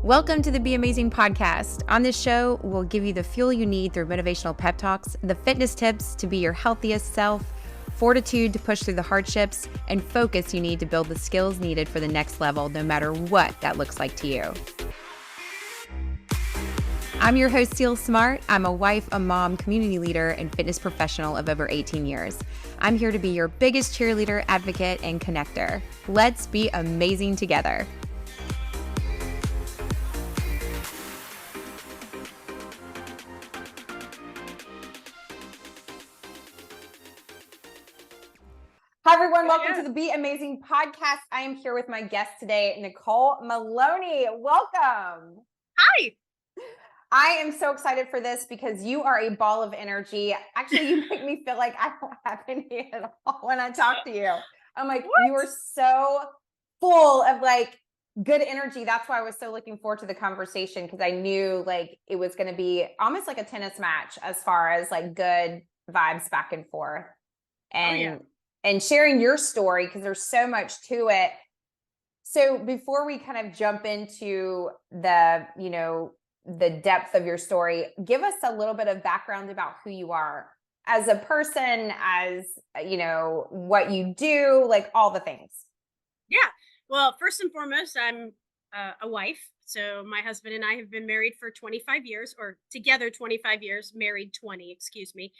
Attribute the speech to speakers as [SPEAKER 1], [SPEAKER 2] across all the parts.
[SPEAKER 1] Welcome to the Be Amazing podcast. On this show, we'll give you the fuel you need through motivational pep talks, the fitness tips to be your healthiest self, fortitude to push through the hardships, and focus you need to build the skills needed for the next level, no matter what that looks like to you. I'm your host, Cel Smart. I'm a wife, a mom, community leader, and fitness professional of over 18 years. I'm here to be your biggest cheerleader, advocate, and connector. Let's be amazing together. Hi, everyone. Welcome to the Be Amazing podcast. I am here with my guest today, Nicole Milone. Welcome.
[SPEAKER 2] Hi.
[SPEAKER 1] I am so excited for this because you are a ball of energy. Actually, you make me feel like I don't have any at all when I talk to you. I'm like, you are so full of good energy. That's why I was so looking forward to the conversation, because I knew it was going to be almost like a tennis match as far as good vibes back and forth. And sharing your story, because there's so much to it. So before we kind of jump into the depth of your story, give us a little bit of background about who you are as a person, as what you do, all the things.
[SPEAKER 2] Yeah. Well, first and foremost, I'm a wife. So my husband and I have been married for 25 years, or together 25 years, married 20, excuse me.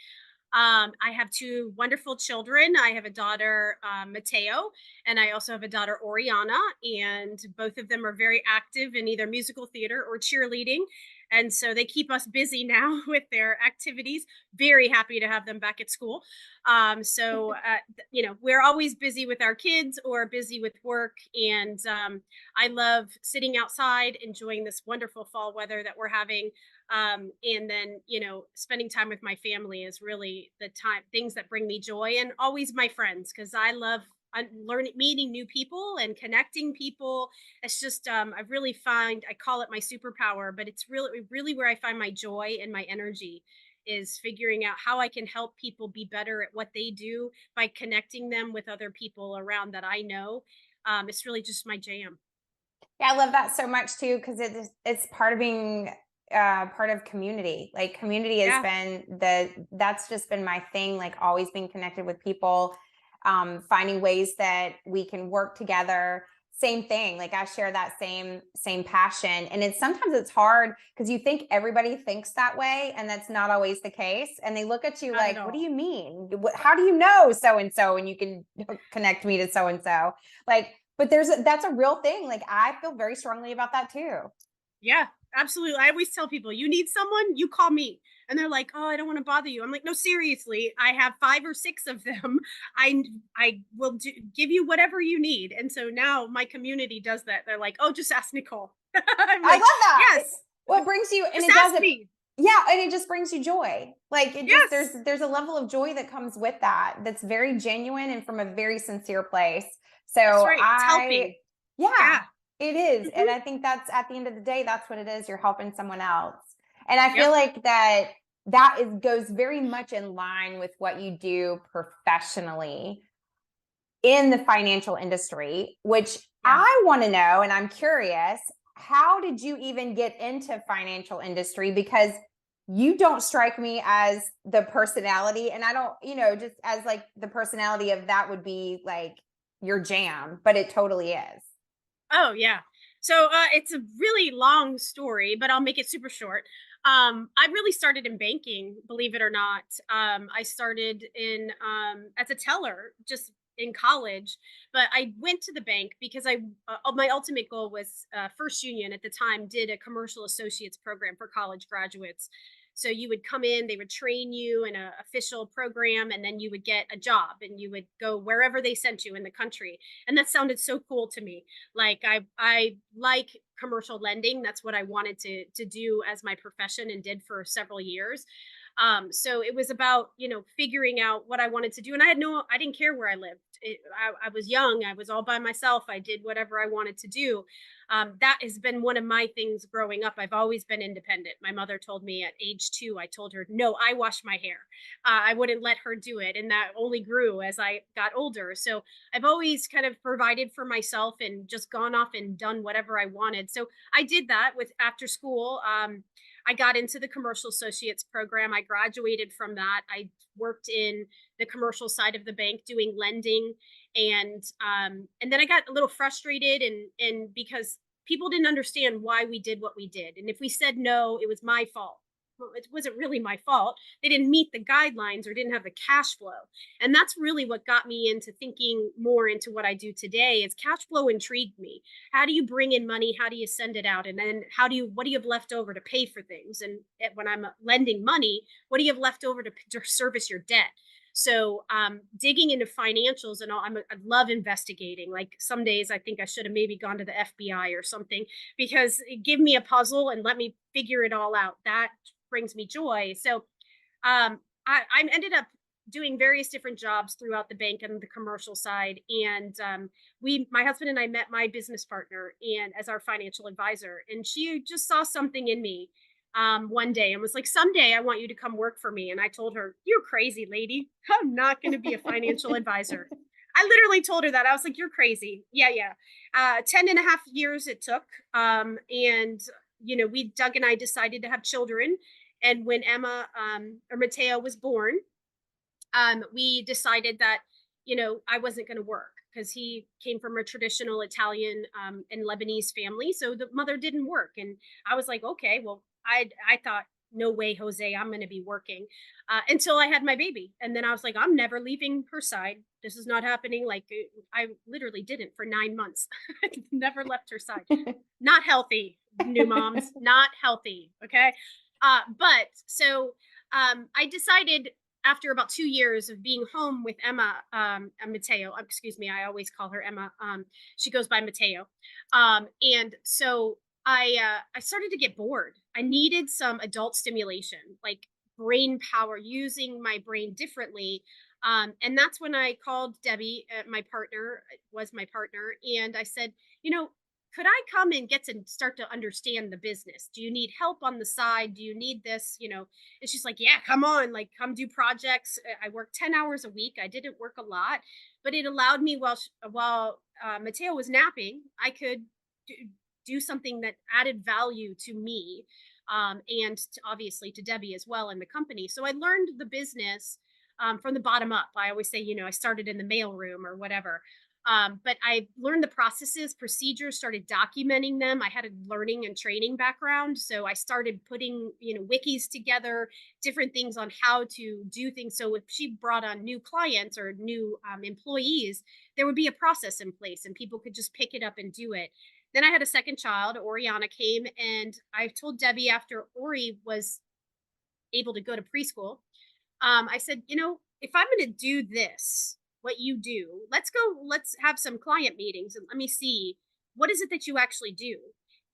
[SPEAKER 2] I have two wonderful children. I have a daughter, Mateo, and I also have a daughter, Oriana, and both of them are very active in either musical theater or cheerleading. And so they keep us busy now with their activities. Very happy to have them back at school. We're always busy with our kids or busy with work. And I love sitting outside, enjoying this wonderful fall weather that we're having. And then, spending time with my family is really the things that bring me joy, and always my friends, because I love learning, meeting new people and connecting people. It's just, I really find, I call it my superpower, but it's really where I find my joy and my energy is figuring out how I can help people be better at what they do by connecting them with other people around that I know. It's really just my jam.
[SPEAKER 1] Yeah, I love that so much too, because it's part of being part of community. Community has
[SPEAKER 2] Yeah.
[SPEAKER 1] been that's just been my thing, always being connected with people, finding ways that we can work together. Same thing, I share that same passion, and sometimes it's hard because you think everybody thinks that way, and that's not always the case, and they look at you
[SPEAKER 2] Not at
[SPEAKER 1] what do
[SPEAKER 2] all.
[SPEAKER 1] you mean, how do you know so and so, and you can connect me to so and so, but that's a real thing. I feel very strongly about that too.
[SPEAKER 2] Yeah, absolutely. I always tell people, you need someone, you call me. And they're like, "Oh, I don't want to bother you." I'm like, "No, seriously. I have 5 or 6 of them. I will give you whatever you need." And so now my community does that. They're like, "Oh, just ask Nicole." I'm
[SPEAKER 1] I
[SPEAKER 2] like,
[SPEAKER 1] love that.
[SPEAKER 2] "Yes.
[SPEAKER 1] What brings you, and
[SPEAKER 2] Just
[SPEAKER 1] it
[SPEAKER 2] ask
[SPEAKER 1] doesn't,
[SPEAKER 2] me."
[SPEAKER 1] yeah, and it just brings you joy. It just,
[SPEAKER 2] Yes.
[SPEAKER 1] there's a level of joy that comes with that, that's very genuine and from a very sincere place.
[SPEAKER 2] That's
[SPEAKER 1] So
[SPEAKER 2] right. It's helping.
[SPEAKER 1] yeah,
[SPEAKER 2] Yeah.
[SPEAKER 1] it is. And
[SPEAKER 2] Mhm.
[SPEAKER 1] I think that's, at the end of the day, that's what it is. You're helping someone else. And I feel
[SPEAKER 2] Yep.
[SPEAKER 1] like goes very much in line with what you do professionally in the financial industry, which
[SPEAKER 2] Yeah.
[SPEAKER 1] I want to know, and I'm curious, how did you even get into financial industry? Because you don't strike me as the personality, and I don't, just as the personality of that would be your jam, but it totally is.
[SPEAKER 2] Oh, yeah. So it's a really long story, but I'll make it super short. I really started in banking, believe it or not. I started in as a teller just in college, but I went to the bank because my ultimate goal was First Union at the time did a commercial associates program for college graduates. So you would come in, they would train you in an official program, and then you would get a job and you would go wherever they sent you in the country. And that sounded so cool to me. I like commercial lending. That's what I wanted to do as my profession and did for several years. So it was about, figuring out what I wanted to do. And I didn't care where I lived. I was young. I was all by myself. I did whatever I wanted to do. That has been one of my things growing up. I've always been independent. My mother told me at age 2, I told her, no, I wash my hair. I wouldn't let her do it. And that only grew as I got older. So I've always kind of provided for myself and just gone off and done whatever I wanted. So I did that with after school. I got into the commercial associates program. I graduated from that. I worked in the commercial side of the bank doing lending, and then I got a little frustrated, and because people didn't understand why we did what we did, and if we said no, it was my fault. Well, it wasn't really my fault. They didn't meet the guidelines or didn't have the cash flow. And that's really what got me into thinking more into what I do today. Is cash flow intrigued me. How do you bring in money? How do you send it out? And then what do you have left over to pay for things? And when I'm lending money, what do you have left over to service your debt? So digging into financials and all, I love investigating. Like some days I think I should have maybe gone to the FBI or something, because give me a puzzle and let me figure it all out. That brings me joy. So I ended up doing various different jobs throughout the bank and the commercial side. And my husband and I met my business partner and as our financial advisor, and she just saw something in me one day and was like, someday I want you to come work for me. And I told her, you're crazy, lady. I'm not going to be a financial advisor. I literally told her that. I was like, you're crazy. Yeah, yeah. 10 and a half years it took. And, Doug and I decided to have children. And when or Mateo was born, we decided that, I wasn't going to work because he came from a traditional Italian and Lebanese family. So the mother didn't work. And I was like, okay, well, I thought, no way, Jose, I'm going to be working until I had my baby. And then I was like, I'm never leaving her side. This is not happening. Like, I literally didn't for 9 months. Never left her side. Not healthy, new moms, not healthy. Okay. But so I decided after about 2 years of being home with Emma, Mateo, excuse me, I always call her Emma. She goes by Mateo. And so I started to get bored. I needed some adult stimulation, like brain power, using my brain differently. And that's when I called Debbie, was my partner, and I said, could I come and get to start to understand the business? Do you need help on the side? Do you need this? And she's like, yeah, come on, like come do projects. I worked 10 hours a week. I didn't work a lot, but it allowed me while Mateo was napping, I could do, do something that added value to me, and obviously to Debbie as well in the company. So I learned the business from the bottom up. I always say, I started in the mailroom or whatever. But I learned the processes, procedures, started documenting them. I had a learning and training background. So I started putting, wikis together, different things on how to do things. So if she brought on new clients or new employees, there would be a process in place and people could just pick it up and do it. Then I had a second child, Oriana came, and I told Debbie after Ori was able to go to preschool, I said, if I'm going to do this, what you do, let's have some client meetings and let me see what is it that you actually do.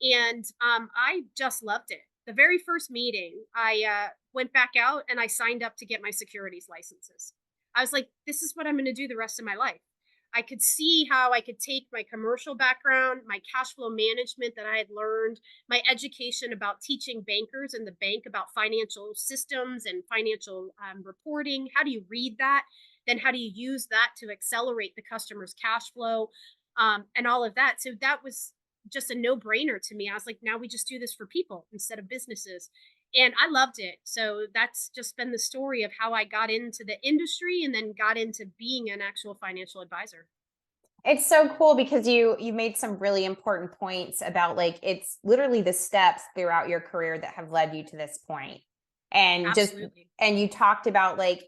[SPEAKER 2] And I just loved it. The very first meeting, I went back out and I signed up to get my securities licenses. I was like, this is what I'm going to do the rest of my life. I could see how I could take my commercial background, my cash flow management that I had learned, my education about teaching bankers in the bank about financial systems and financial reporting. How do you read that? Then how do you use that to accelerate the customer's cash flow, and all of that? So that was just a no-brainer to me. I was like, now we just do this for people instead of businesses. And I loved it. So that's just been the story of how I got into the industry and then got into being an actual financial advisor.
[SPEAKER 1] It's so cool because you made some really important points about like it's literally the steps throughout your career that have led you to this point. And just
[SPEAKER 2] Absolutely.
[SPEAKER 1] and you talked about like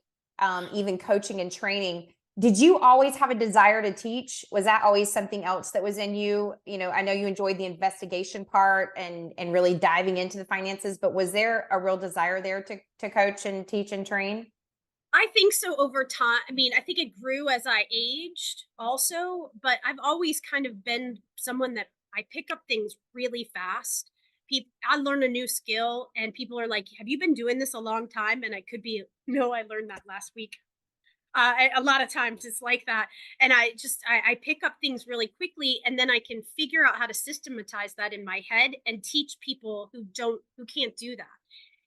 [SPEAKER 1] even coaching and training. Did you always have a desire to teach? Was that always something else that was in you? I know you enjoyed the investigation part and really diving into the finances, but was there a real desire there to coach and teach and train?
[SPEAKER 2] I think so over time. I mean, I think it grew as I aged also, but I've always kind of been someone that I pick up things really fast. I learn a new skill and people are like, have you been doing this a long time? And I could be, no, I learned that last week. A lot of times it's like that, and I pick up things really quickly, and then I can figure out how to systematize that in my head and teach people who can't do that.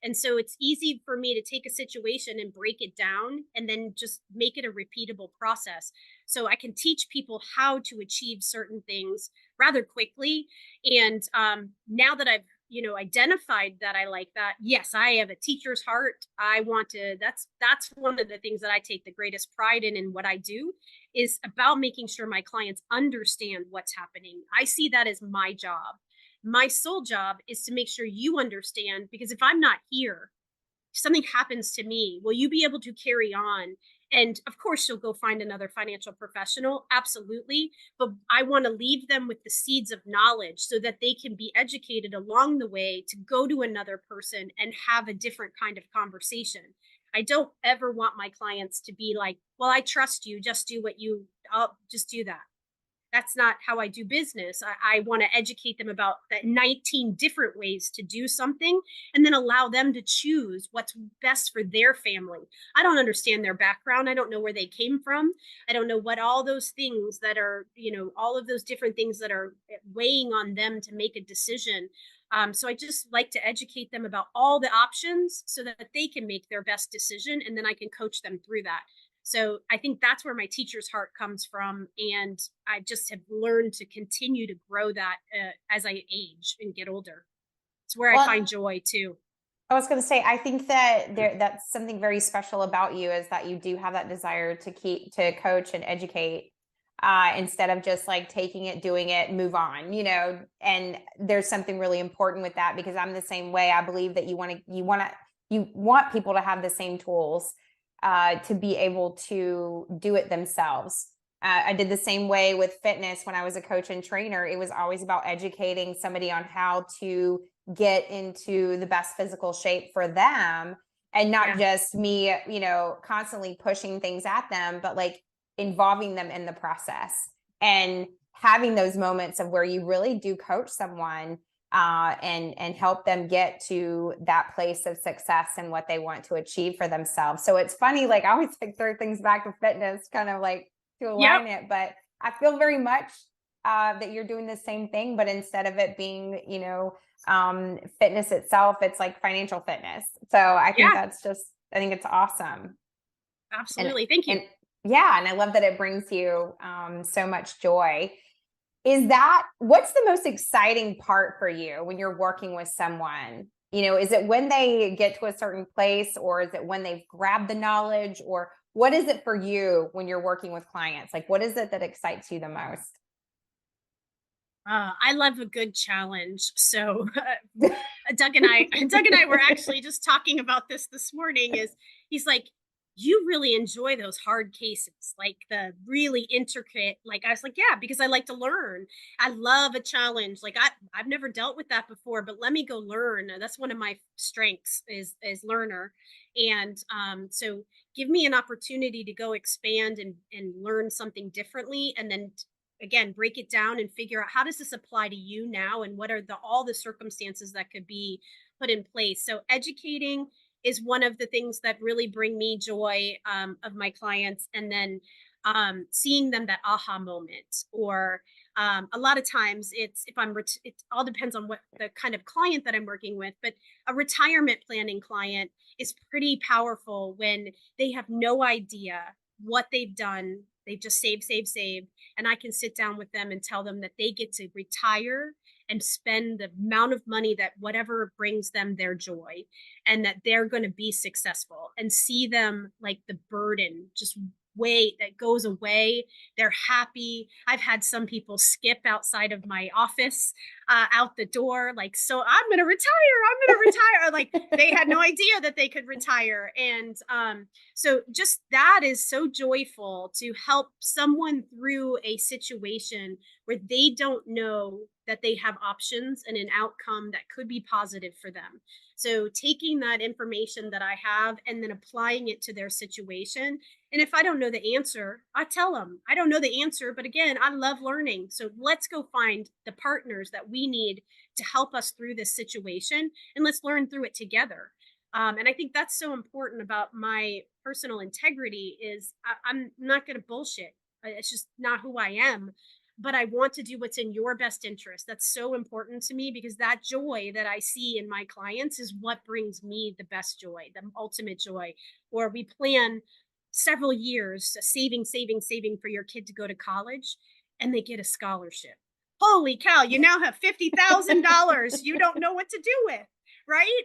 [SPEAKER 2] And so it's easy for me to take a situation and break it down and then just make it a repeatable process. So I can teach people how to achieve certain things rather quickly. And now that I've identified that I like that, yes, I have a teacher's heart. I want to. That's one of the things that I take the greatest pride in what I do, is about making sure my clients understand what's happening. I see that as my job. My sole job is to make sure you understand, because if I'm not here, if something happens to me, will you be able to carry on? And of course, you'll go find another financial professional. Absolutely. But I want to leave them with the seeds of knowledge so that they can be educated along the way to go to another person and have a different kind of conversation. I don't ever want my clients to be like, well, I trust you. Just do I'll just do that. That's not how I do business. I want to educate them about that 19 different ways to do something and then allow them to choose what's best for their family. I don't understand their background. I don't know where they came from. I don't know what all those things that are, all of those different things that are weighing on them to make a decision. So I just like to educate them about all the options so that they can make their best decision, and then I can coach them through that. So I think that's where my teacher's heart comes from. And I just have learned to continue to grow that as I age and get older. It's where I find
[SPEAKER 1] Well,
[SPEAKER 2] joy too.
[SPEAKER 1] I was going to say, I think that that's something very special about you, is that you do have that desire to keep to coach and educate, instead of just like taking it, doing it, move on, and there's something really important with that, because I'm the same way. I believe that you want people to have the same tools, to be able to do it themselves. I did the same way with fitness when I was a coach and trainer. It was always about educating somebody on how to get into the best physical shape for them, and not
[SPEAKER 2] Yeah.
[SPEAKER 1] just me, constantly pushing things at them, but like involving them in the process, and having those moments of where you really do coach someone, and help them get to that place of success and what they want to achieve for themselves. So it's funny, like I always like throw things back to fitness, kind of like to
[SPEAKER 2] Yep.
[SPEAKER 1] align it, but I feel very much that you're doing the same thing, but instead of it being, fitness itself, it's like financial fitness. So
[SPEAKER 2] Yeah.
[SPEAKER 1] I think it's awesome. And,
[SPEAKER 2] Absolutely. Thank you.
[SPEAKER 1] and yeah, and I love that it brings you so much joy. What's the most exciting part for you when you're working with someone? Is it when they get to a certain place, or is it when they've grabbed the knowledge, or what is it for you when you're working with clients? Like, what is it that excites you the most?
[SPEAKER 2] I love a good challenge. So Doug and I were actually just talking about this morning. Is he's like, you really enjoy those hard cases, like the really intricate. Like I was like, yeah, because I like to learn. I love a challenge. Like I've never dealt with that before, but let me go learn. That's one of my strengths is learner, and so give me an opportunity to go expand and learn something differently, and then again break it down and figure out how does this apply to you now, and what are all the circumstances that could be put in place. So educating is one of the things that really bring me joy, of my clients, and then seeing them that aha moment, or a lot of times it's if it all depends on what the kind of client that I'm working with, but a retirement planning client is pretty powerful when they have no idea what they've done. They've just saved, and I can sit down with them and tell them that they get to retire and spend the amount of money that whatever brings them their joy, and that they're going to be successful, and see them like the burden just weight that goes away. They're happy. I've had some people skip outside of my office, out the door, like, so I'm going to retire. I'm going to retire. Like they had no idea that they could retire. And so just that is so joyful to help someone through a situation where they don't know that they have options and an outcome that could be positive for them. So taking that information that I have and then applying it to their situation. And if I don't know the answer, I tell them I don't know the answer. But again, I love learning. So let's go find the partners that we need to help us through this situation, and let's learn through it together. And I think that's so important about my personal integrity is I'm not going to bullshit. It's just not who I am. But I want to do what's in your best interest. That's so important to me because that joy that I see in my clients is what brings me the best joy, the ultimate joy. Or we plan several years saving for your kid to go to college, and they get a scholarship. Holy cow, you now have $50,000 you don't know what to do with, right?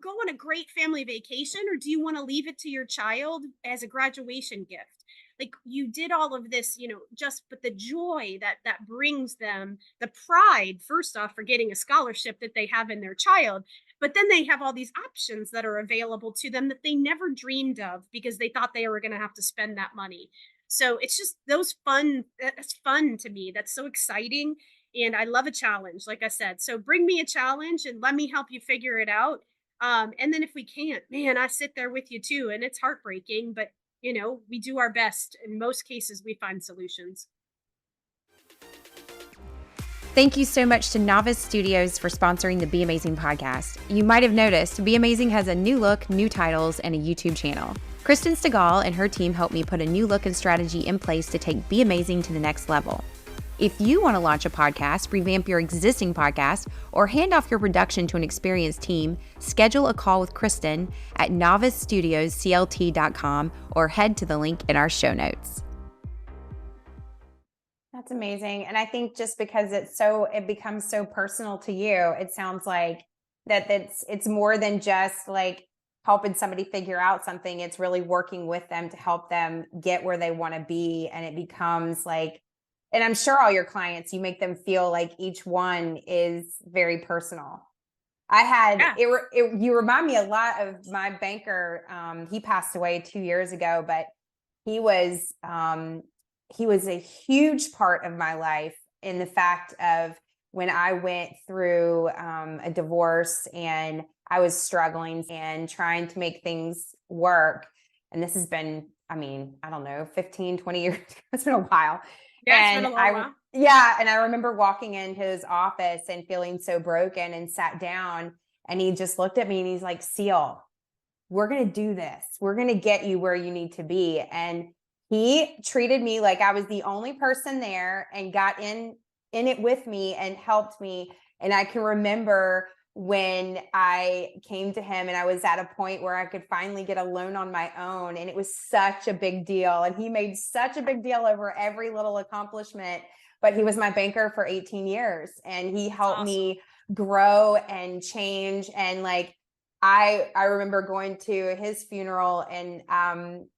[SPEAKER 2] Go on a great family vacation, or do you want to leave it to your child as a graduation gift? Like, you did all of this, just, but the joy that brings them, the pride, first off, for getting a scholarship that they have in their child, but then they have all these options that are available to them that they never dreamed of because they thought they were going to have to spend that money. So it's just those fun that's fun to me. That's so exciting, and I love a challenge, like I said. So bring me a challenge and let me help you figure it out. And then if we can't, man, I sit there with you too, and it's heartbreaking, but we do our best. In most cases, we find solutions.
[SPEAKER 1] Thank you so much to Novice Studios for sponsoring the Be Amazing podcast. You might have noticed Be Amazing has a new look, new titles, and a YouTube channel. Kristen Stegall and her team helped me put a new look and strategy in place to take Be Amazing to the next level. If you want to launch a podcast, revamp your existing podcast, or hand off your production to an experienced team, schedule a call with Kristen at novicestudiosclt.com or head to the link in our show notes. That's amazing. And I think just because it becomes so personal to you, it sounds like it's more than just like helping somebody figure out something. It's really working with them to help them get where they want to be. And it becomes like, and I'm sure all your clients, you make them feel like each one is very personal. You remind me a lot of my banker. He passed away 2 years ago, but he was a huge part of my life in the fact of when I went through a divorce and I was struggling and trying to make things work. And this has been, I don't know, 15, 20 years. It's been a while.
[SPEAKER 2] Yeah, it's been a long while.
[SPEAKER 1] Yeah. And I remember walking in his office and feeling so broken and sat down, and he just looked at me and he's like, Cel, we're going to do this. We're going to get you where you need to be. And he treated me like I was the only person there and got in it with me and helped me. And I can remember when I came to him and I was at a point where I could finally get a loan on my own. And it was such a big deal. And he made such a big deal over every little accomplishment, but he was my banker for 18 years and he helped me grow and change. And like, I remember going to his funeral and,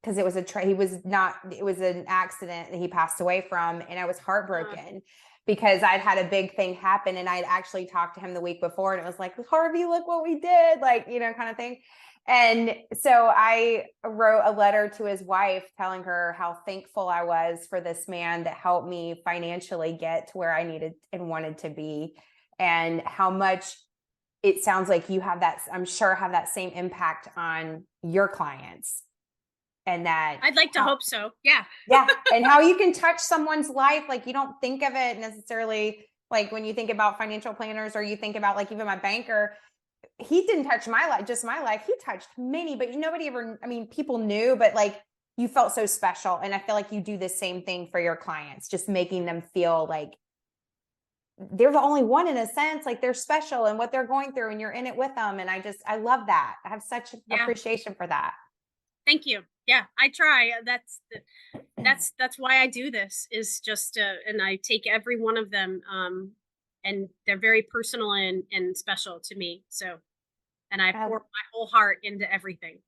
[SPEAKER 1] cause it was it was an accident that he passed away from. And I was heartbroken because I'd had a big thing happen and I'd actually talked to him the week before and it was like, Harvey, look what we did, like, kind of thing. And so I wrote a letter to his wife telling her how thankful I was for this man that helped me financially get to where I needed and wanted to be, and how much it sounds like you have that, I'm sure, have that same impact on your clients. And that
[SPEAKER 2] I'd like to hope so. Yeah.
[SPEAKER 1] Yeah. And how you can touch someone's life. Like, you don't think of it necessarily like when you think about financial planners, or you think about like even my banker, he didn't touch my life, just my life. He touched many, but nobody ever, people knew, but like you felt so special. And I feel like you do the same thing for your clients, just making them feel like they're the only one, in a sense, like they're special and what they're going through, and you're in it with them. And I love that. I have such appreciation for that.
[SPEAKER 2] Thank you. Yeah, I try. That's why I do this, is just and I take every one of them and they're very personal and special to me. So, and I pour my whole heart into everything.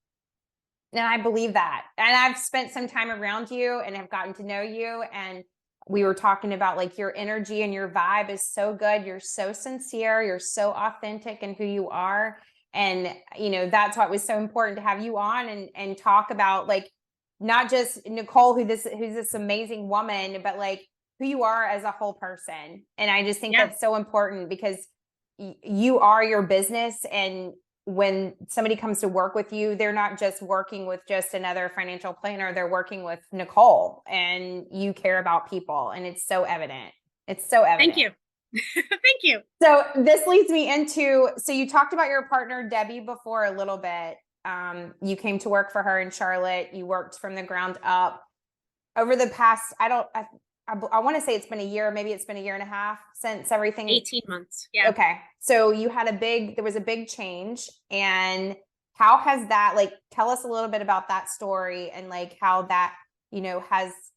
[SPEAKER 1] And I believe that. And I've spent some time around you and have gotten to know you, and we were talking about like your energy and your vibe is so good. You're so sincere. You're so authentic in who you are. And, that's why it was so important to have you on and talk about like, not just Nicole, who's this amazing woman, but like who you are as a whole person. And I just think
[SPEAKER 2] Yeah.
[SPEAKER 1] that's so important because you are your business. And when somebody comes to work with you, they're not just working with just another financial planner, they're working with Nicole, and you care about people. And it's so evident. It's so
[SPEAKER 2] Thank
[SPEAKER 1] evident.
[SPEAKER 2] you. Thank you.
[SPEAKER 1] So this leads me into, so you talked about your partner, Debbie, before a little bit. You came to work for her in Charlotte. You worked from the ground up over the past, I want to say it's been a year, maybe it's been a year and a half since everything.
[SPEAKER 2] 18 months. Yeah.
[SPEAKER 1] Okay. So there was a big change. And how has that, like, tell us a little bit about that story and like how that,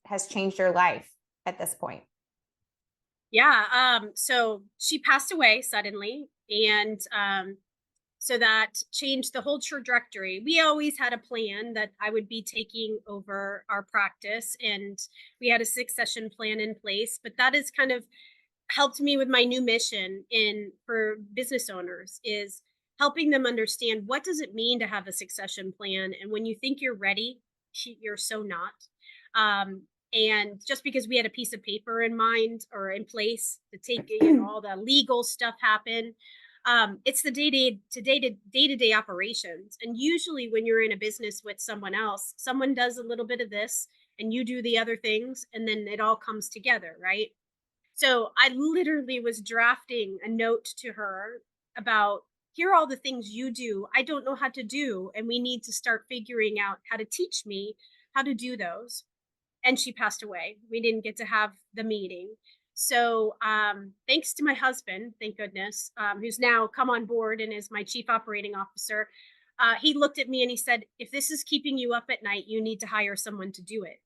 [SPEAKER 1] has changed your life at this point.
[SPEAKER 2] Yeah. So she passed away suddenly, and so that changed the whole trajectory. We always had a plan that I would be taking over our practice, and we had a succession plan in place, but that has kind of helped me with my new mission in for business owners is helping them understand what does it mean to have a succession plan, and when you think you're ready, you're so not. Um, and just because we had a piece of paper in mind or in place to take all the legal stuff happen, it's the day-to-day operations. And usually when you're in a business with someone else, someone does a little bit of this and you do the other things, and then it all comes together, right? So I literally was drafting a note to her about, here are all the things you do I don't know how to do, and we need to start figuring out how to teach me how to do those. And she passed away. We didn't get to have the meeting. So, thanks to my husband, thank goodness, who's now come on board and is my chief operating officer, he looked at me and he said, "If this is keeping you up at night, you need to hire someone to do it."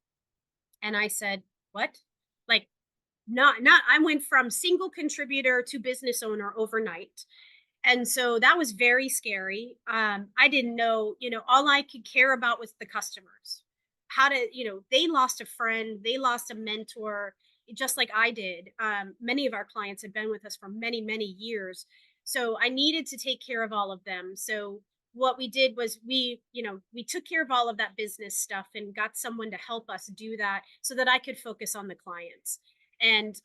[SPEAKER 2] And I said, "What?" Like, not. I went from single contributor to business owner overnight. And so that was very scary. I didn't know, all I could care about was the customers. How to, they lost a friend, they lost a mentor, just like I did. Many of our clients had been with us for many, many years. So I needed to take care of all of them. So what we did was we took care of all of that business stuff and got someone to help us do that so that I could focus on the clients. And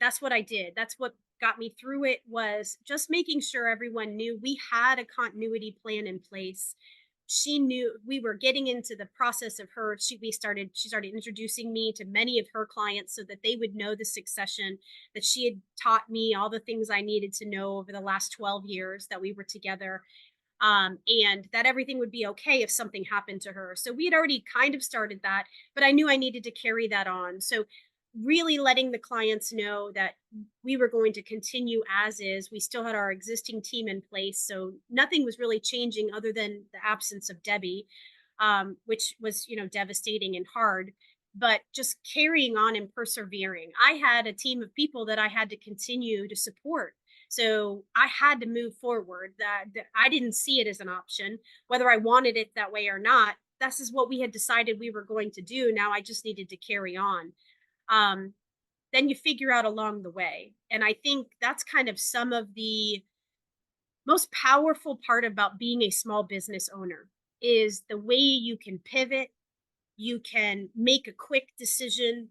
[SPEAKER 2] that's what I did. That's what got me through it, was just making sure everyone knew we had a continuity plan in place. She knew we were getting into the process of her. She started introducing me to many of her clients so that they would know the succession, that she had taught me all the things I needed to know over the last 12 years that we were together. And that everything would be okay if something happened to her. So we had already kind of started that, but I knew I needed to carry that on. So really letting the clients know that we were going to continue as is. We still had our existing team in place, so nothing was really changing other than the absence of Debbie, which was, devastating and hard. But just carrying on and persevering. I had a team of people that I had to continue to support. So I had to move forward. That I didn't see it as an option, whether I wanted it that way or not. This is what we had decided we were going to do. Now I just needed to carry on. Um, then you figure out along the way. And I think that's kind of some of the most powerful part about being a small business owner is the way you can pivot, you can make a quick decision,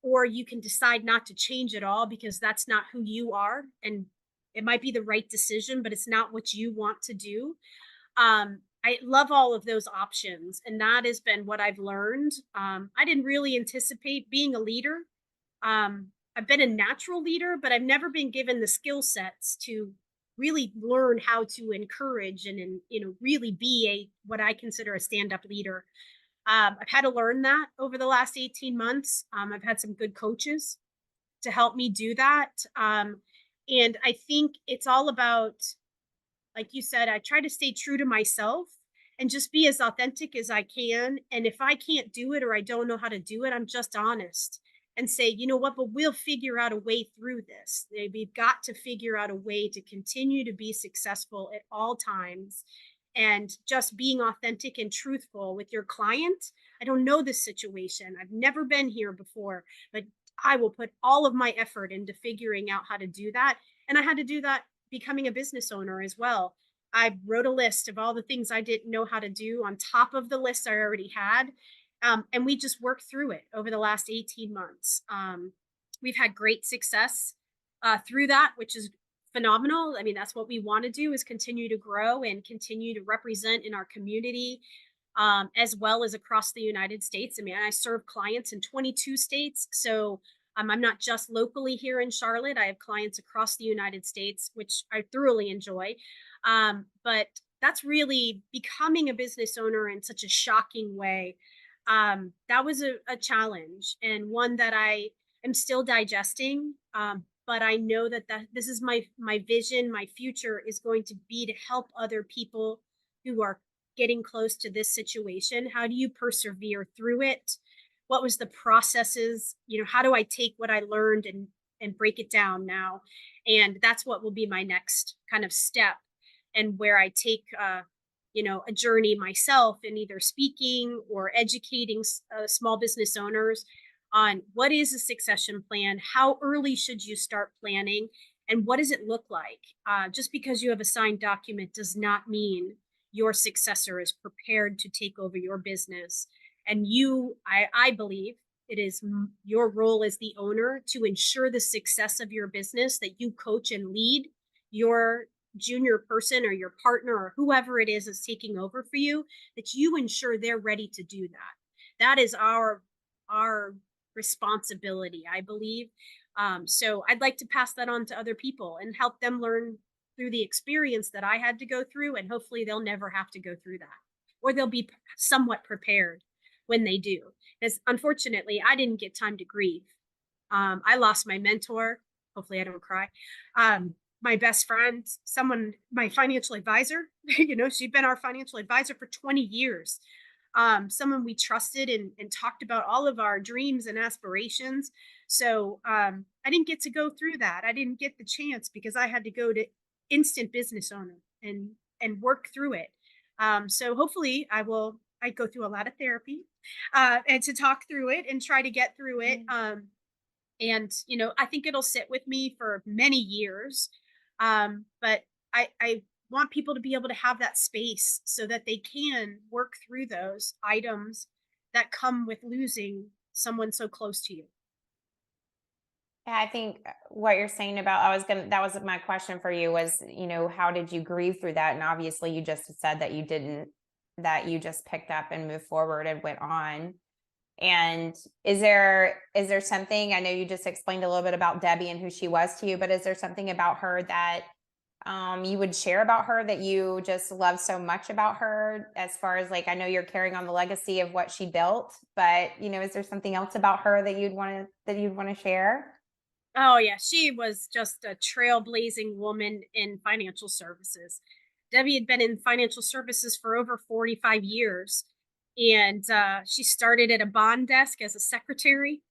[SPEAKER 2] or you can decide not to change at all because that's not who you are. And it might be the right decision, but it's not what you want to do. I love all of those options. And that has been what I've learned. I didn't really anticipate being a leader. I've been a natural leader, but I've never been given the skill sets to really learn how to encourage and really be what I consider a stand-up leader. I've had to learn that over the last 18 months. I've had some good coaches to help me do that. And I think it's all about, like you said, I try to stay true to myself and just be as authentic as I can. And if I can't do it or I don't know how to do it, I'm just honest and say, you know what, but we'll figure out a way through this. We've got to figure out a way to continue to be successful at all times, and just being authentic and truthful with your client. I don't know this situation. I've never been here before, but I will put all of my effort into figuring out how to do that. And I had to do that becoming a business owner as well. I wrote a list of all the things I didn't know how to do on top of the list I already had. And we just worked through it over the last 18 months. We've had great success through that, which is phenomenal. I mean, that's what we want to do, is continue to grow and continue to represent in our community, as well as across the United States. I mean, I serve clients in 22 states. So I'm not just locally here in Charlotte. I have clients across the United States, which I thoroughly enjoy. But that's really becoming a business owner in such a shocking way. That was a challenge, and one that I am still digesting. But I know that this is my vision. My future is going to be to help other people who are getting close to this situation. How do you persevere through it? What was the processes? How do I take what I learned and break it down now? And that's what will be my next kind of step, and where I take a journey myself in either speaking or educating small business owners on what is a succession plan, how early should you start planning, and what does it look like. Just because you have a signed document does not mean your successor is prepared to take over your business. And I believe it is your role as the owner to ensure the success of your business, that you coach and lead your junior person or your partner or whoever it is that's taking over for you, that you ensure they're ready to do that. That is our responsibility, I believe. So I'd like to pass that on to other people and help them learn through the experience that I had to go through, and hopefully they'll never have to go through that, or they'll be somewhat prepared when they do. Because unfortunately, I didn't get time to grieve. I lost my mentor. Hopefully, I don't cry. My best friend, my financial advisor. She'd been our financial advisor for 20 years. Someone we trusted and talked about all of our dreams and aspirations. So I didn't get to go through that. I didn't get the chance because I had to go to instant business owner and work through it. So hopefully I go through a lot of therapy and to talk through it and try to get through it. And I think it'll sit with me for many years. But I want people to be able to have that space so that they can work through those items that come with losing someone so close to you.
[SPEAKER 1] Yeah, I think what you're saying about, that was my question for you was, how did you grieve through that? And obviously you just said that you didn't, that you just picked up and moved forward and went on. And is there something, I know you just explained a little bit about Debbie and who she was to you, but is there something about her that you would share about her that you just love so much about her, as far as, like, I know you're carrying on the legacy of what she built, but is there something else about her that you'd want to share?
[SPEAKER 2] Oh yeah, she was just a trailblazing woman in financial services. Debbie had been in financial services for over 45 years, and she started at a bond desk as a secretary.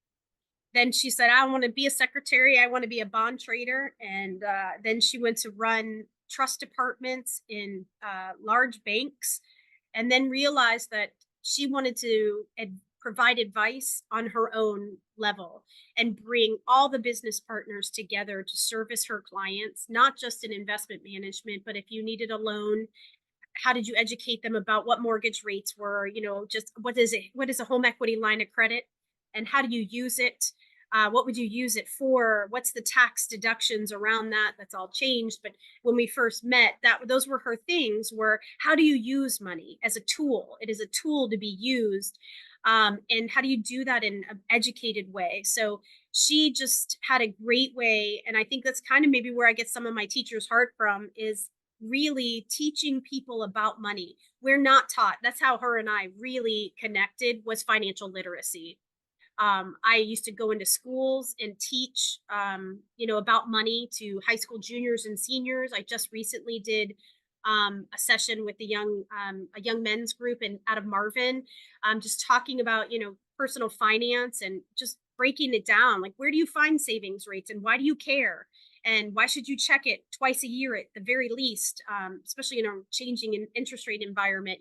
[SPEAKER 2] Then she said, I want to be a secretary. I want to be a bond trader. And then she went to run trust departments in large banks, and then realized that she wanted to provide advice on her own level and bring all the business partners together to service her clients, not just in investment management, but if you needed a loan, how did you educate them about what mortgage rates were, just what is a home equity line of credit, and how do you use it, what would you use it for, what's the tax deductions around that. That's all changed, but when we first met, those were her things, were how do you use money as a tool. It is a tool to be used, and how do you do that in an educated way. So she just had a great way, and I think that's kind of maybe where I get some of my teacher's heart from, is really teaching people about money. We're not taught. That's how her and I really connected, was financial literacy. I used to go into schools and teach, about money to high school juniors and seniors. I just recently did a session with a young men's group out of Marvin, just talking about personal finance and just breaking it down. Like, where do you find savings rates, and why do you care? And why should you check it twice a year at the very least, especially in a changing interest rate environment?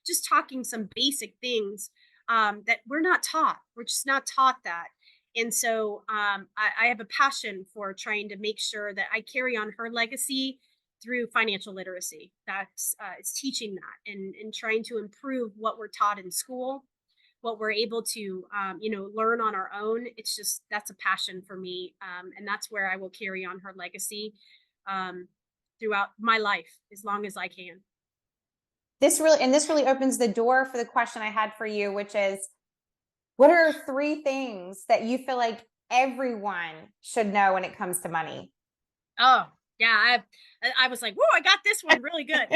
[SPEAKER 2] Just talking some basic things that we're not taught. We're just not taught that. And so I have a passion for trying to make sure that I carry on her legacy through financial literacy. That's it's teaching that and trying to improve what we're taught in school, what we're able to, learn on our own, it's just, that's a passion for me. And that's where I will carry on her legacy um, throughout my life as long as I can.
[SPEAKER 1] This really opens the door for the question I had for you, which is, what are three things that you feel like everyone should know when it comes to money?
[SPEAKER 2] Oh, yeah. I was like, whoa, I got this one really good.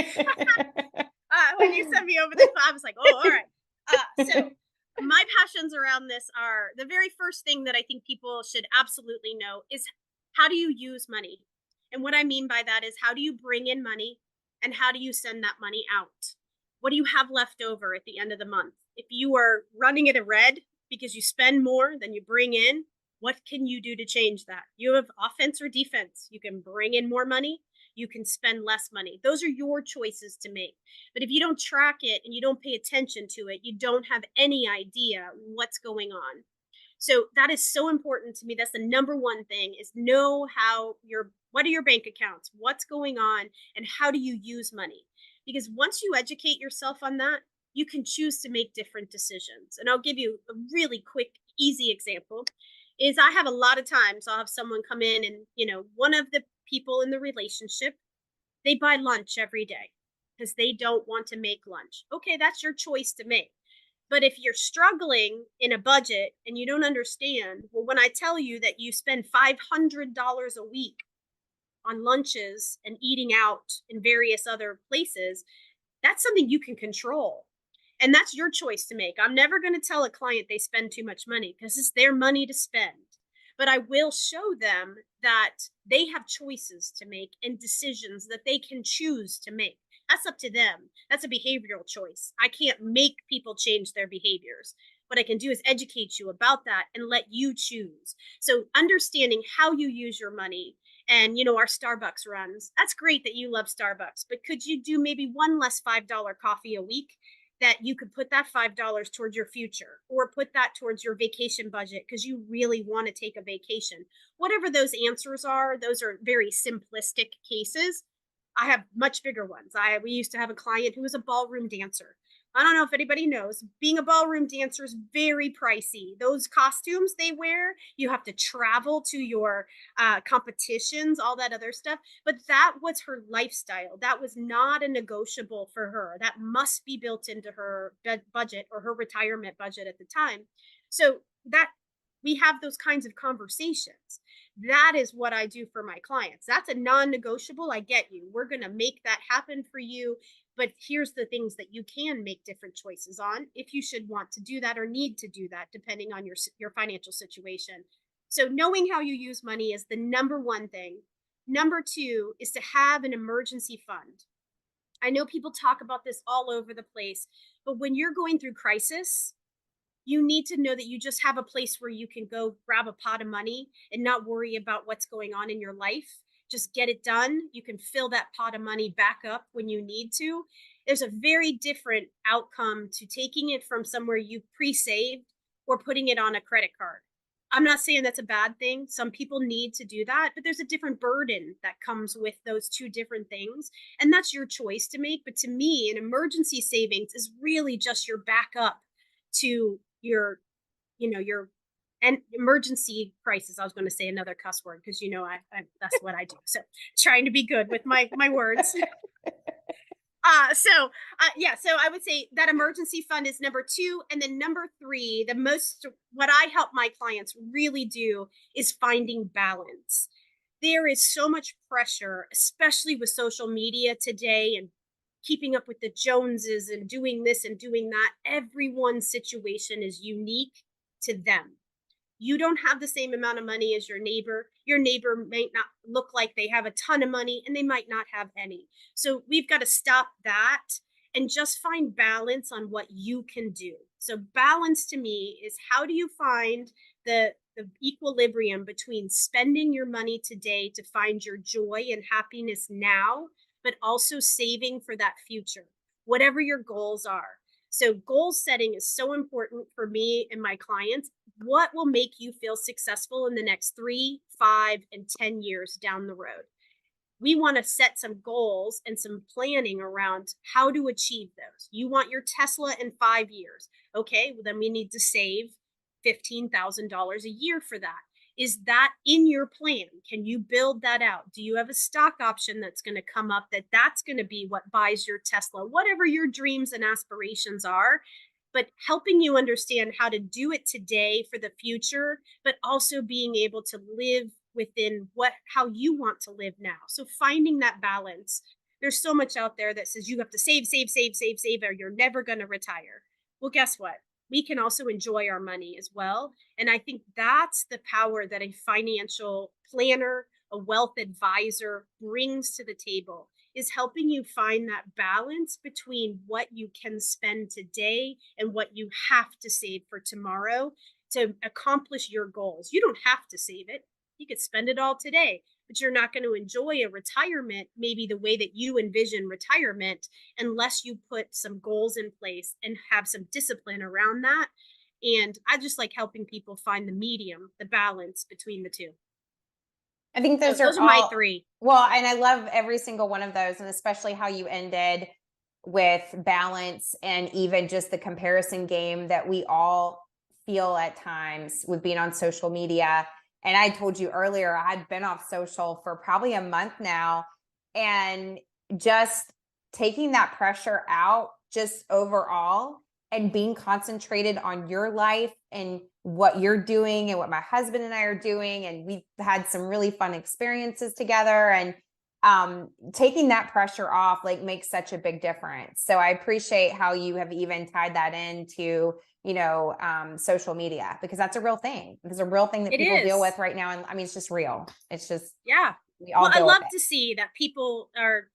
[SPEAKER 2] When you sent me over this, I was like, oh, all right. So my passions around this are, the very first thing that I think people should absolutely know is, how do you use money? And what I mean by that is, how do you bring in money and how do you send that money out? What do you have left over at the end of the month? If you are running at a red because you spend more than you bring in, what can you do to change that? You have offense or defense. You can bring in more money, you can spend less money. Those are your choices to make. But if you don't track it and you don't pay attention to it, you don't have any idea what's going on. So that is so important to me. That's the number one thing, is know how your, what are your bank accounts? What's going on and how do you use money? Because once you educate yourself on that, you can choose to make different decisions. And I'll give you a really quick, easy example. Is I have a lot of times I'll have someone come in and, one of the people in the relationship, they buy lunch every day because they don't want to make lunch. Okay, that's your choice to make. But if you're struggling in a budget and you don't understand, well, when I tell you that you spend $500 a week on lunches and eating out in various other places, that's something you can control. And that's your choice to make. I'm never going to tell a client they spend too much money because it's their money to spend. But I will show them that they have choices to make and decisions that they can choose to make. That's up to them. That's a behavioral choice. I can't make people change their behaviors. What I can do is educate you about that and let you choose. So, understanding how you use your money, and our Starbucks runs, that's great that you love Starbucks, but could you do maybe one less $5 coffee a week, that you could put that $5 towards your future, or put that towards your vacation budget because you really want to take a vacation? Whatever those answers are, those are very simplistic cases. I have much bigger ones. We used to have a client who was a ballroom dancer. I don't know if anybody knows, being a ballroom dancer is very pricey. Those costumes they wear, you have to travel to your competitions, all that other stuff. But that was her lifestyle. That was not a negotiable for her. That must be built into her budget, or her retirement budget at the time. So that, we have those kinds of conversations. That is what I do for my clients. That's a non-negotiable. I get you. We're going to make that happen for you. But here's the things that you can make different choices on if you should want to do that or need to do that, depending on your financial situation. So knowing how you use money is the number one thing. Number two is to have an emergency fund. I know people talk about this all over the place, but when you're going through crisis, you need to know that you just have a place where you can go grab a pot of money and not worry about what's going on in your life. Just get it done. You can fill that pot of money back up when you need to. There's a very different outcome to taking it from somewhere you pre-saved or putting it on a credit card. I'm not saying that's a bad thing. Some people need to do that, but there's a different burden that comes with those two different things. And that's your choice to make. But to me, an emergency savings is really just your backup to your and emergency crisis. I was going to say another cuss word because I that's what I do. So trying to be good with my words. So I would say that emergency fund is number two, and then number three, the most, what I help my clients really do is finding balance. There is so much pressure, especially with social media today, and keeping up with the Joneses and doing this and doing that. Everyone's situation is unique to them. You don't have the same amount of money as your neighbor. Your neighbor might not look like they have a ton of money, and they might not have any. So we've got to stop that and just find balance on what you can do. So balance to me is, how do you find the equilibrium between spending your money today to find your joy and happiness now, but also saving for that future, whatever your goals are. So goal setting is so important for me and my clients. What will make you feel successful in the next 3, 5, and 10 years down the road? we want to set some goals and some planning around how to achieve those. You want your Tesla in 5 years. Okay, well, then we need to save $15,000 a year for that. Is that in your plan? Can you build that out? Do you have a stock option that's going to come up that's going to be what buys your Tesla? Whatever your dreams and aspirations are, but helping you understand how to do it today for the future, but also being able to live within how you want to live now. So finding that balance. There's so much out there that says you have to save, save, save, save, save, or you're never going to retire. Well, guess what? We can also enjoy our money as well. And I think that's the power that a financial planner, a wealth advisor brings to the table, is helping you find that balance between what you can spend today and what you have to save for tomorrow to accomplish your goals. You don't have to save it. You could spend it all today, but you're not going to enjoy a retirement maybe the way that you envision retirement unless you put some goals in place and have some discipline around that. And I just like helping people find the medium, the balance between the two.
[SPEAKER 1] I think
[SPEAKER 2] So
[SPEAKER 1] those
[SPEAKER 2] those
[SPEAKER 1] are
[SPEAKER 2] are my
[SPEAKER 1] all
[SPEAKER 2] three.
[SPEAKER 1] well, and I love every single one of those, and especially how you ended with balance and even just the comparison game that we all feel at times with being on social media. And I told you earlier, I'd been off social for probably a month now, and just taking that pressure out just overall and being concentrated on your life and what you're doing and what my husband and I are doing. And we've had some really fun experiences together, and taking that pressure off like makes such a big difference. So I appreciate how you have even tied that into, social media, because that's a real thing. It's a real thing that
[SPEAKER 2] It
[SPEAKER 1] people deal with
[SPEAKER 2] is.
[SPEAKER 1] right now. And I mean, it's just real. It's just,
[SPEAKER 2] Yeah.
[SPEAKER 1] we
[SPEAKER 2] Well,
[SPEAKER 1] all
[SPEAKER 2] I
[SPEAKER 1] deal with
[SPEAKER 2] love
[SPEAKER 1] it.
[SPEAKER 2] to see that people are,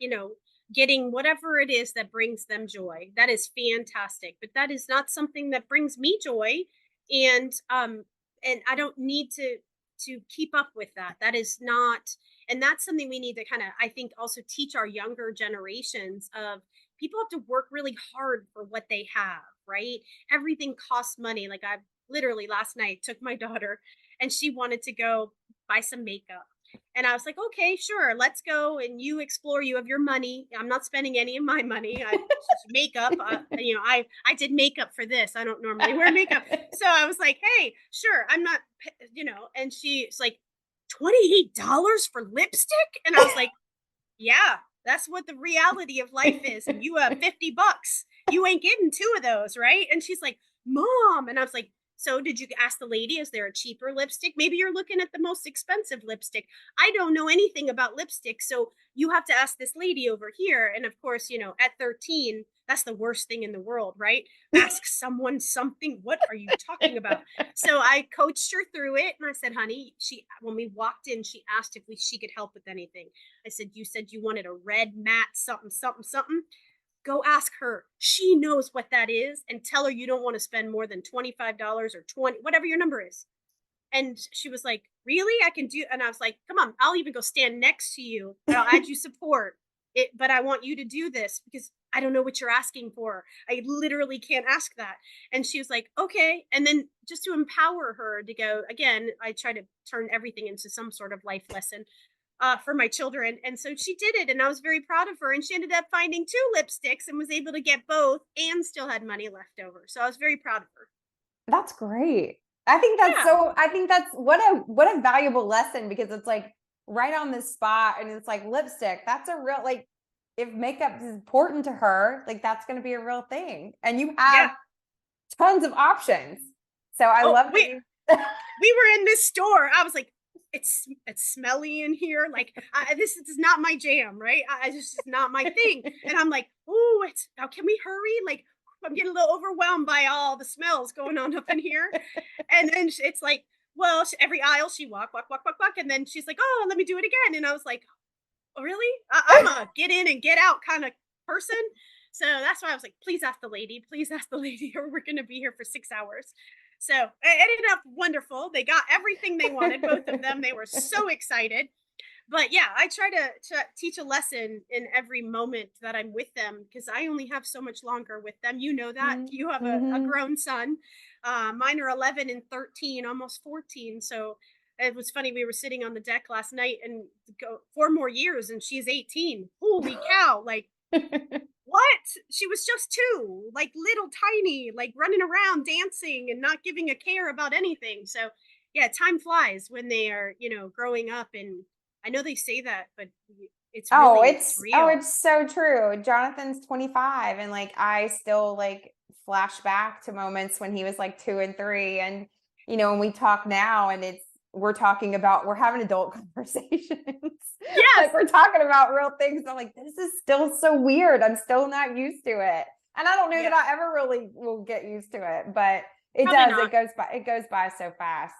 [SPEAKER 2] getting whatever it is that brings them joy. That is fantastic. But that is not something that brings me joy. And I don't need to keep up with that. That is not, and that's something we need to kind of, I think, also teach our younger generations of people have to work really hard for what they have, right? Everything costs money. Like I literally last night took my daughter and she wanted to go buy some makeup. And I was like, okay, sure, let's go and you explore. You have your money. I'm not spending any of my money. Makeup. I did makeup for this. I don't normally wear makeup, so I was like, hey, sure, I'm not, And she's like, $28 for lipstick, and I was like, yeah, that's what the reality of life is. And you have 50 bucks. You ain't getting two of those, right? And she's like, Mom. And I was like, so did you ask the lady, is there a cheaper lipstick? Maybe you're looking at the most expensive lipstick. I don't know anything about lipstick. So you have to ask this lady over here. And of course, at 13, that's the worst thing in the world, right? Ask someone something. What are you talking about? So I coached her through it. And I said, honey, when we walked in, she asked if she could help with anything. I said, you said you wanted a red matte something, something, something. Go ask her. She knows what that is, and tell her you don't want to spend more than $25 or 20, whatever your number is. And she was like, really? I can do. And I was like, come on, I'll even go stand next to you. I'll add you support it, but I want you to do this because I don't know what you're asking for. I literally can't ask that. And she was like, okay. And then just to empower her to go again, I try to turn everything into some sort of life lesson for my children. And so she did it, and I was very proud of her. And she ended up finding two lipsticks and was able to get both and still had money left over. So I was very proud of her.
[SPEAKER 1] That's great. I think that's what a valuable lesson, because it's like right on the spot, and it's like lipstick. That's a real, like, if makeup is important to her, like that's going to be a real thing. And you have
[SPEAKER 2] Yeah.
[SPEAKER 1] tons of options. So I
[SPEAKER 2] Oh,
[SPEAKER 1] love that
[SPEAKER 2] we
[SPEAKER 1] you
[SPEAKER 2] we were in this store. I was like, it's smelly in here. Like this is not my jam, right? This is not my thing. And I'm like, oh, it's now. Can we hurry? Like I'm getting a little overwhelmed by all the smells going on up in here. And then it's like, well, every aisle she walk, walk, walk, walk, and then she's like, oh, let me do it again. And I was like, oh, really? I'm a get in and get out kind of person. So that's why I was like, please ask the lady, or we're going to be here for 6 hours. So it ended up wonderful. They got everything they wanted, both of them. They were so excited. But yeah, I try to teach a lesson in every moment that I'm with them because I only have so much longer with them. You know that. You have a
[SPEAKER 1] Mhm.
[SPEAKER 2] grown son. Mine are 11 and 13, almost 14. So It was funny. We were sitting on the deck last night and go 4 more years and she's 18. Holy cow. Like, what? She was just two, like little tiny, like running around dancing and not giving a care about anything. So, yeah, time flies when they are, growing up. And I know they say that, but it's
[SPEAKER 1] Oh,
[SPEAKER 2] real.
[SPEAKER 1] it's so true. Jonathan's 25 and like I still like flash back to moments when he was like 2 and 3 and when we talk now and we're having adult conversations.
[SPEAKER 2] Yes.
[SPEAKER 1] Like we're talking about real things. I'm like, this is still so weird. I'm still not used to it. And I don't know that
[SPEAKER 2] Yeah.
[SPEAKER 1] I ever really will get used to it, but it
[SPEAKER 2] Probably
[SPEAKER 1] does.
[SPEAKER 2] not.
[SPEAKER 1] It goes by so fast.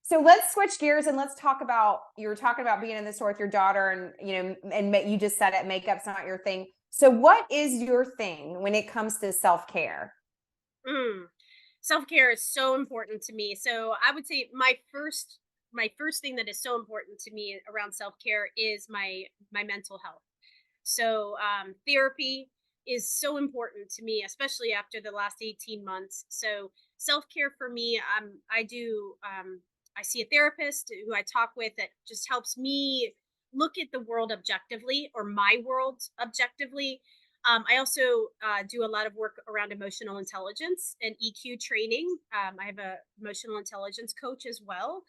[SPEAKER 1] So let's switch gears and let's talk about, you were talking about being in the store with your daughter and, you just said it, makeup's not your thing. So what is your thing when it comes to self-care?
[SPEAKER 2] Mm. Self-care is so important to me. So I would say my first thing that is so important to me around self-care is my mental health. So therapy is so important to me, especially after the last 18 months. So self-care for me, I see a therapist who I talk with that just helps me look at the world objectively, or my world objectively. I also do a lot of work around emotional intelligence and EQ training. I have a emotional intelligence coach as well,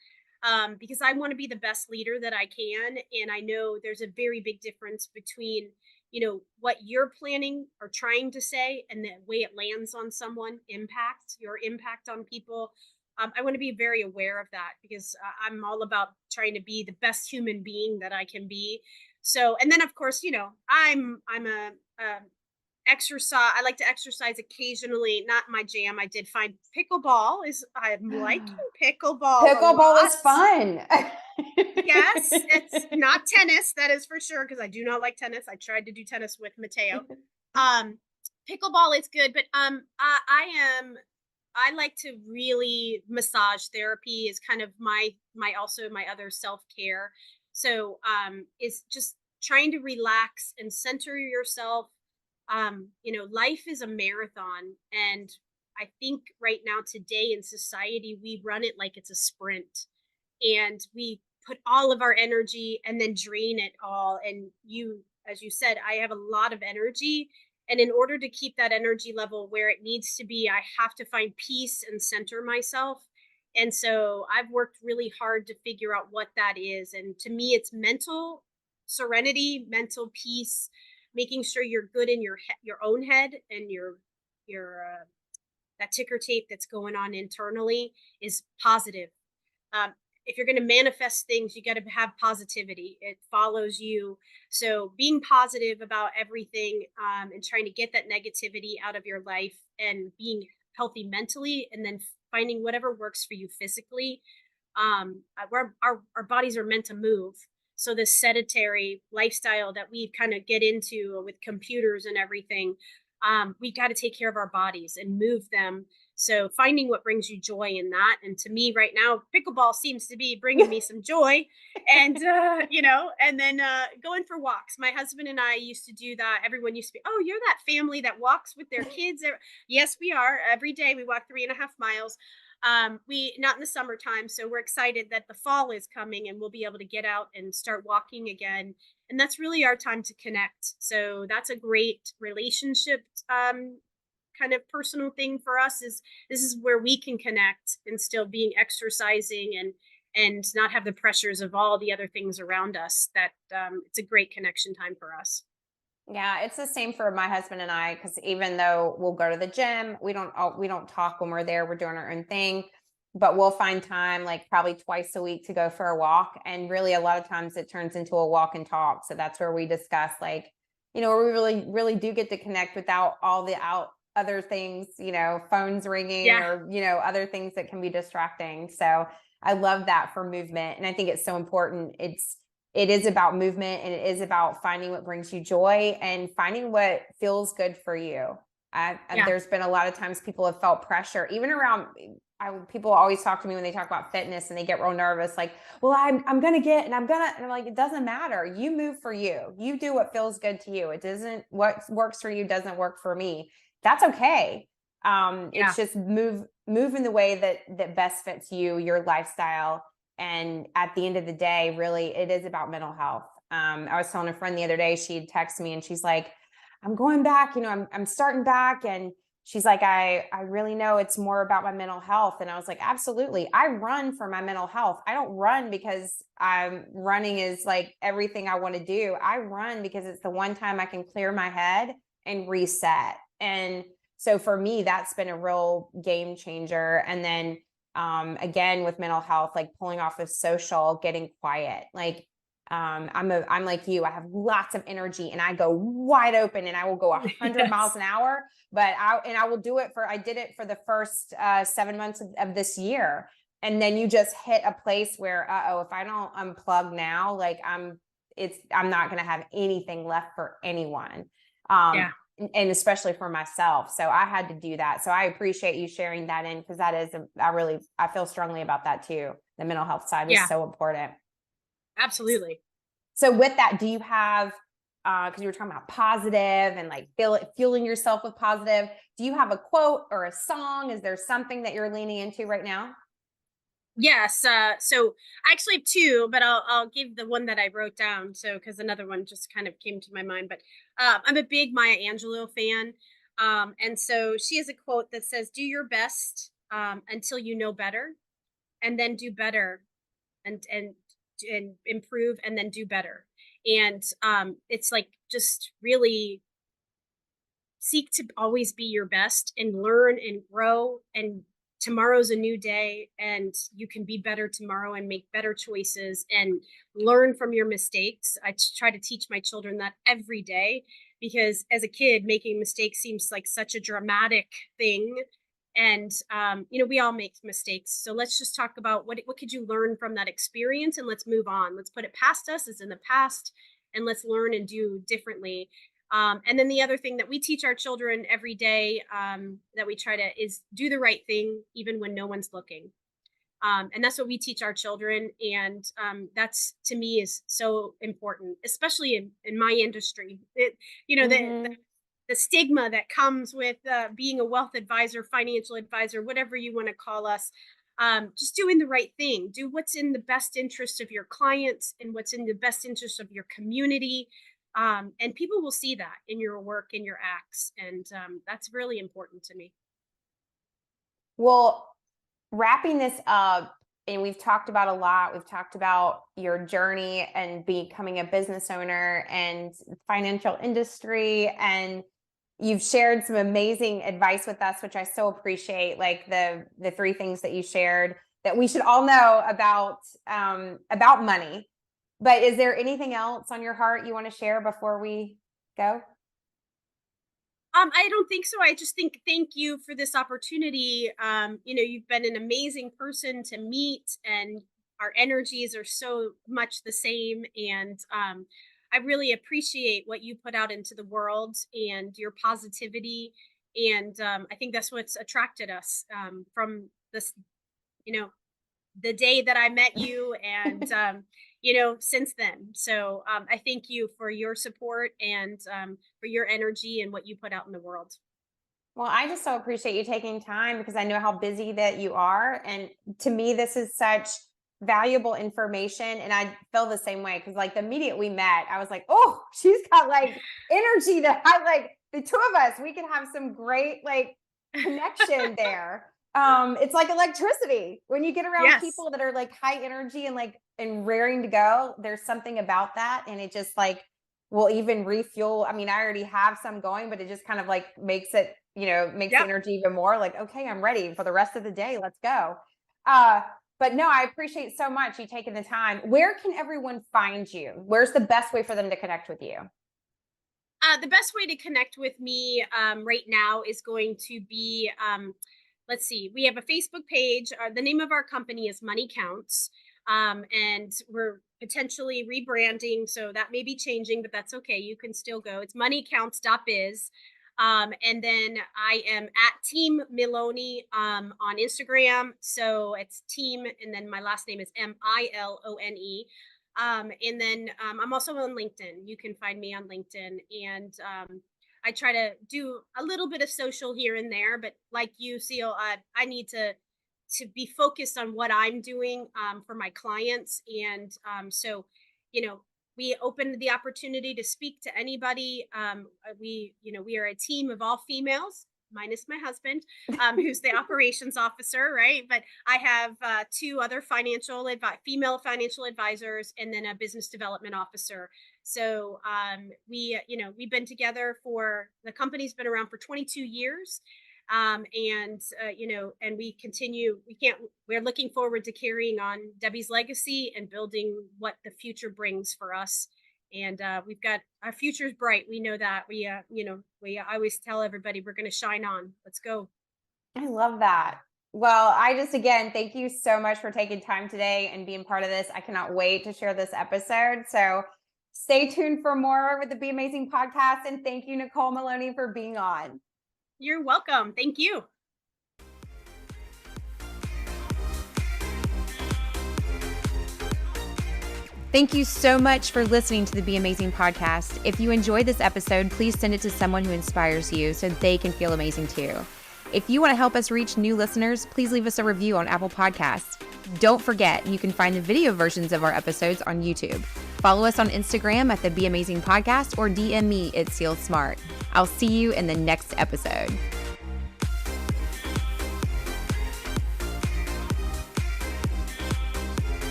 [SPEAKER 2] because I want to be the best leader that I can. And I know there's a very big difference between, what you're planning or trying to say and the way it lands on someone, your impact on people. I want to be very aware of that because I'm all about trying to be the best human being that I can be. So, and then of course, I'm a exercise. I like to exercise occasionally. Not my jam. I did find pickleball is. I'm liking pickleball a
[SPEAKER 1] Pickleball is
[SPEAKER 2] lot.
[SPEAKER 1] fun.
[SPEAKER 2] Yes, it's not tennis, that is for sure, because I do not like tennis. I tried to do tennis with Mateo. Um, Pickleball is good, but I like to really massage therapy is kind of my other self-care. So is just trying to relax and center yourself. Life is a marathon, and I think right now today in society we run it like it's a sprint, and we put all of our energy and then drain it all. And as you said, I have a lot of energy, and in order to keep that energy level where it needs to be, I have to find peace and center myself. And so I've worked really hard to figure out what that is, and to me it's mental serenity, mental peace, making sure you're good in your own head, and your that ticker tape that's going on internally is positive. um, if you're going to manifest things, you got to have positivity. It follows you. So being positive about everything, and trying to get that negativity out of your life, and being healthy mentally, and then finding whatever works for you physically. Our bodies are meant to move. So this sedentary lifestyle that we kind of get into with computers and everything, we got to take care of our bodies and move them. So finding what brings you joy in that. And to me right now, pickleball seems to be bringing me some joy. And, and then going for walks. My husband and I used to do that. Everyone used to be, oh, you're that family that walks with their kids. Yes, we are. Every day we walk 3.5 miles. We not in the summertime, so we're excited that the fall is coming and we'll be able to get out and start walking again. And that's really our time to connect. So that's a great relationship kind of personal thing for us. Is this is where we can connect and still being exercising, and not have the pressures of all the other things around us. That it's a great connection time for us.
[SPEAKER 1] Yeah, it's the same for my husband and I because even though we'll go to the gym, we don't talk when we're there. We're doing our own thing, but we'll find time like probably twice a week to go for a walk. And really, a lot of times it turns into a walk and talk. So that's where we discuss like, we really do get to connect without all the out other things, phones ringing
[SPEAKER 2] Yeah,
[SPEAKER 1] or other things that can be distracting. So I love that for movement, and I think it's so important. It is about movement, and it is about finding what brings you joy and finding what feels good for you.
[SPEAKER 2] yeah,
[SPEAKER 1] There's been a lot of times people have felt pressure, even around. People always talk to me when they talk about fitness, and they get real nervous, like, "Well, I'm gonna get, and and I'm like, it doesn't matter. You move for you. You do what feels good to you. It doesn't what works for you doesn't work for me. That's okay.
[SPEAKER 2] yeah.
[SPEAKER 1] It's just move in the way that best fits you, your lifestyle, And at the end of the day, really, it is about mental health. I was telling a friend the other day, she'd text me and she's like, I'm going back, I'm starting back. And she's like, I really know it's more about my mental health. And I was like, absolutely. I run for my mental health. I don't run because I'm running is like everything I want to do. I run because it's the one time I can clear my head and reset. And so for me, that's been a real game changer. And then again, with mental health, like pulling off of social, getting quiet, like I'm like you, I have lots of energy and I go wide open and I will go 100 miles
[SPEAKER 2] Yes.
[SPEAKER 1] an hour, but I will do it I did it for the first 7 months of this year. And then you just hit a place where, if I don't unplug now, like I'm not going to have anything left for anyone. Um,
[SPEAKER 2] Yeah.
[SPEAKER 1] and especially for myself. So I had to do that. So I appreciate you sharing that in, because that is, I feel strongly about that too. The mental health side is
[SPEAKER 2] Yeah.
[SPEAKER 1] so important.
[SPEAKER 2] Absolutely.
[SPEAKER 1] So with that, do you have, because you were talking about positive and like fueling yourself with positive, do you have a quote or a song? Is there something that you're leaning into right now?
[SPEAKER 2] Yes. So I actually have two, but I'll give the one that I wrote down. So because another one just kind of came to my mind. But I'm a big Maya Angelou fan, and so she has a quote that says, "Do your best until you know better, and then do better, and improve, and then do better." And it's like just really seek to always be your best and learn and grow, and tomorrow's a new day and you can be better tomorrow and make better choices and learn from your mistakes. Try to teach my children that every day, because as a kid making mistakes seems like such a dramatic thing. And we all make mistakes, so let's just talk about what could you learn from that experience, and let's move on. Let's put it past us, it's in the past, and let's learn and do differently. And then the other thing that we teach our children every day, that we try to, is do the right thing even when no one's looking. And that's what we teach our children. And that's, to me, is so important, especially in my industry. You know,
[SPEAKER 1] Mm-hmm.
[SPEAKER 2] the stigma that comes with being a wealth advisor, financial advisor, whatever you want to call us. Just doing the right thing. Do what's in the best interest of your clients and what's in the best interest of your community. And people will see that in your work, in your acts. And that's really important to me.
[SPEAKER 1] Well, wrapping this up, and we've talked about a lot. We've talked about your journey and becoming a business owner and financial industry, and you've shared some amazing advice with us, which I so appreciate. Like the three things that you shared that we should all know about money. But is there anything else on your heart you want to share before we go?
[SPEAKER 2] I don't think so. I just think thank you for this opportunity. You've been an amazing person to meet, and our energies are so much the same. And I really appreciate what you put out into the world and your positivity. And I think that's what's attracted us, from this, you know, the day that I met you, and since then. So I thank you for your support, and for your energy and what you put out in the world.
[SPEAKER 1] Well, I just so appreciate you taking time, because I know how busy that you are. And to me, this is such valuable information. And I feel the same way, because like the minute we met, I was like, oh, she's got like energy that I like, the two of us, we can have some great like connection there. It's like electricity. When you get around
[SPEAKER 2] Yes.
[SPEAKER 1] people that are like high energy and like and raring to go, there's something about that. And it just like will even refuel. I mean, I already have some going, but it just kind of like makes it, makes the
[SPEAKER 2] Yep.
[SPEAKER 1] energy even more like, okay, I'm ready for the rest of the day. Let's go. Uh, but no, I appreciate so much you taking the time. Where can everyone find you? Where's the best way for them to connect with you?
[SPEAKER 2] The best way to connect with me right now is going to be, let's see, we have a Facebook page. The name of our company is Money Counts. And we're potentially rebranding. So that may be changing, but that's okay. You can still go. It's moneycounts.biz. And then I am at Team Milone on Instagram. So it's team, and then my last name is Milone. And then I'm also on LinkedIn. You can find me on LinkedIn. And I try to do a little bit of social here and there. But like you, Seal, I need to be focused on what I'm doing for my clients. And so, you know, we opened the opportunity to speak to anybody. We are a team of all females, minus my husband, who's the operations officer, right? But I have two other female financial advisors, and then a business development officer. So we've been together the company's been around for 22 years. And we continue, we're looking forward to carrying on Debbie's legacy and building what the future brings for us. And we've got our future's bright. We know that. I always tell everybody we're going to shine on. Let's go.
[SPEAKER 1] I love that. Well, again, thank you so much for taking time today and being part of this. I cannot wait to share this episode. So stay tuned for more with the Be Amazing podcast. And thank you, Nicole Milone, for being on.
[SPEAKER 2] You're welcome. Thank you.
[SPEAKER 3] Thank you so much for listening to the Be Amazing podcast. If you enjoyed this episode, please send it to someone who inspires you so they can feel amazing too. If you want to help us reach new listeners, please leave us a review on Apple Podcasts. Don't forget, you can find the video versions of our episodes on YouTube. Follow us on Instagram at the Be Amazing Podcast or DM me at Cel Smart. I'll see you in the next episode.